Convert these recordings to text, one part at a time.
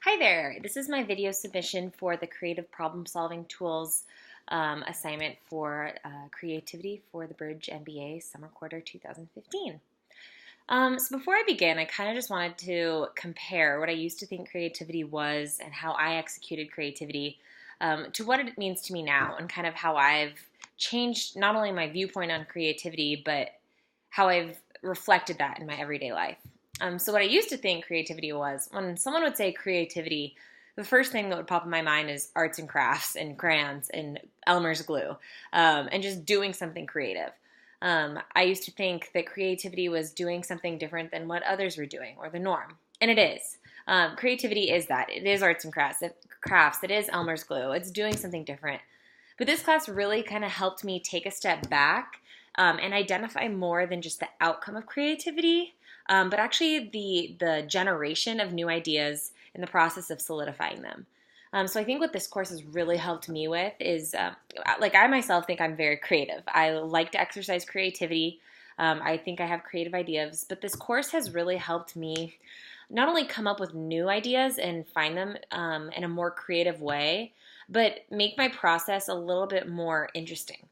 Hi there, this is my video submission for the Creative Problem Solving Tools assignment for creativity for the BRMB summer quarter 2015. So before I begin, I kind of just wanted to compare what I used to think creativity was and how I executed creativity to what it means to me now, and kind of how I've changed not only my viewpoint on creativity, but how I've reflected that in my everyday life. So what I used to think creativity was, when someone would say creativity, the first thing that would pop in my mind is arts and crafts and crayons and Elmer's glue, and just doing something creative. I used to think that creativity was doing something different than what others were doing, or the norm. And it is. Creativity is that. It is arts and crafts. It is Elmer's glue. It's doing something different. But this class really kind of helped me take a step back and identify more than just the outcome of creativity, but actually the generation of new ideas in the process of solidifying them. So I think what this course has really helped me with is, I myself think I'm very creative. I like to exercise creativity. I think I have creative ideas, but this course has really helped me not only come up with new ideas and find them in a more creative way, but make my process a little bit more interesting.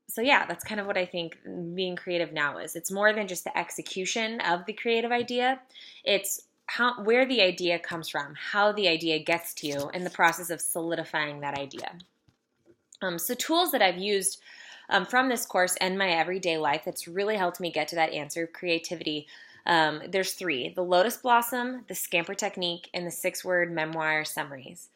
So yeah, that's kind of what I think being creative now is. It's more than just the execution of the creative idea. It's where the idea comes from, how the idea gets to you, and the process of solidifying that idea. So tools that I've used from this course and my everyday life that's really helped me get to that answer of creativity. There's three: the lotus blossom, the scamper technique, and the 6-word memoir summaries.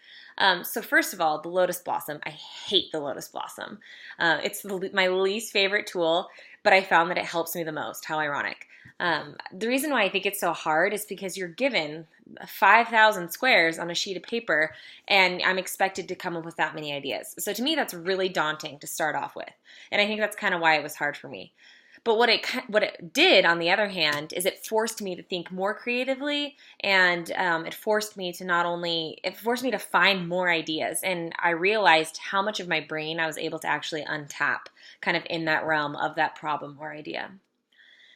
So first of all, the lotus blossom. I hate the lotus blossom. It's my least favorite tool, but I found that it helps me the most. How ironic. The reason why I think it's so hard is because you're given 5,000 squares on a sheet of paper, and I'm expected to come up with that many ideas. So to me, that's really daunting to start off with. And I think that's kind of why it was hard for me. But what it did, on the other hand, is it forced me to think more creatively, and it forced me to find more ideas. And I realized how much of my brain I was able to actually untap kind of in that realm of that problem or idea.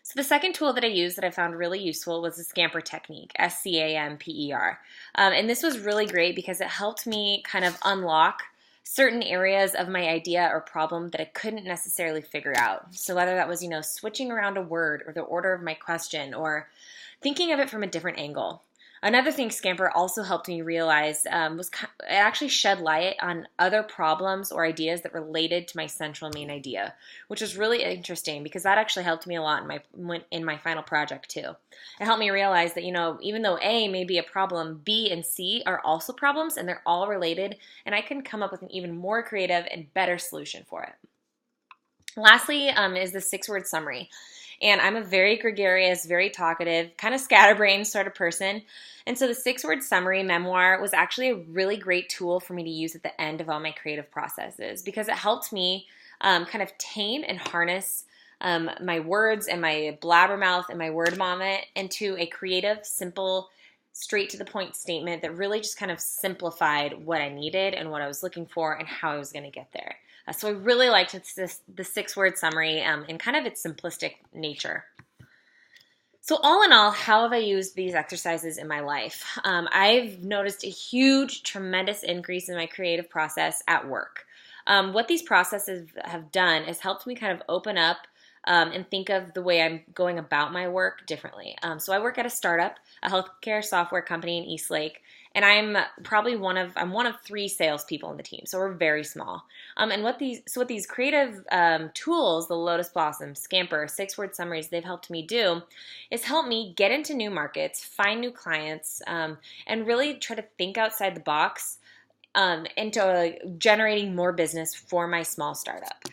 So the second tool that I used that I found really useful was the scamper technique, SCAMPER. And this was really great because it helped me kind of unlock certain areas of my idea or problem that I couldn't necessarily figure out. So whether that was, switching around a word or the order of my question, or thinking of it from a different angle. Another thing Scamper also helped me realize was it actually shed light on other problems or ideas that related to my central main idea, which was really interesting because that actually helped me a lot in my final project too. It helped me realize that, even though A may be a problem, B and C are also problems, and they're all related, and I can come up with an even more creative and better solution for it. Lastly is the 6-word summary. And I'm a very gregarious, very talkative, kind of scatterbrained sort of person. And so the 6-word summary memoir was actually a really great tool for me to use at the end of all my creative processes, because it helped me kind of tame and harness my words and my blabbermouth and my word vomit into a creative, simple, straight to the point statement that really just kind of simplified what I needed and what I was looking for and how I was going to get there. So I really liked the 6-word summary in kind of its simplistic nature. So all in all, how have I used these exercises in my life? I've noticed a huge, tremendous increase in my creative process at work. What these processes have done is helped me kind of open up and think of the way I'm going about my work differently. So I work at a startup, a healthcare software company in Eastlake, and I'm one of 3 salespeople in the team, so we're very small. And what these creative tools, the Lotus Blossom, Scamper, 6-word summaries, they've helped me do is help me get into new markets, find new clients, and really try to think outside the box into generating more business for my small startup.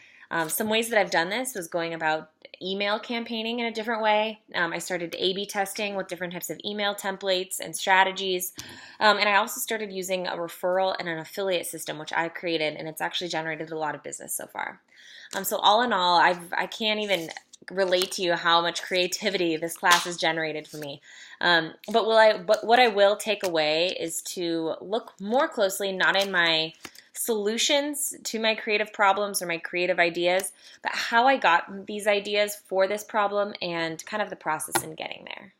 Some ways that I've done this was going about email campaigning in a different way. I started A/B testing with different types of email templates and strategies. And I also started using a referral and an affiliate system, which I created, and it's actually generated a lot of business so far. So all in all, I can't even relate to you how much creativity this class has generated for me. But what I will take away is to look more closely, not in my solutions to my creative problems or my creative ideas, but how I got these ideas for this problem and kind of the process in getting there.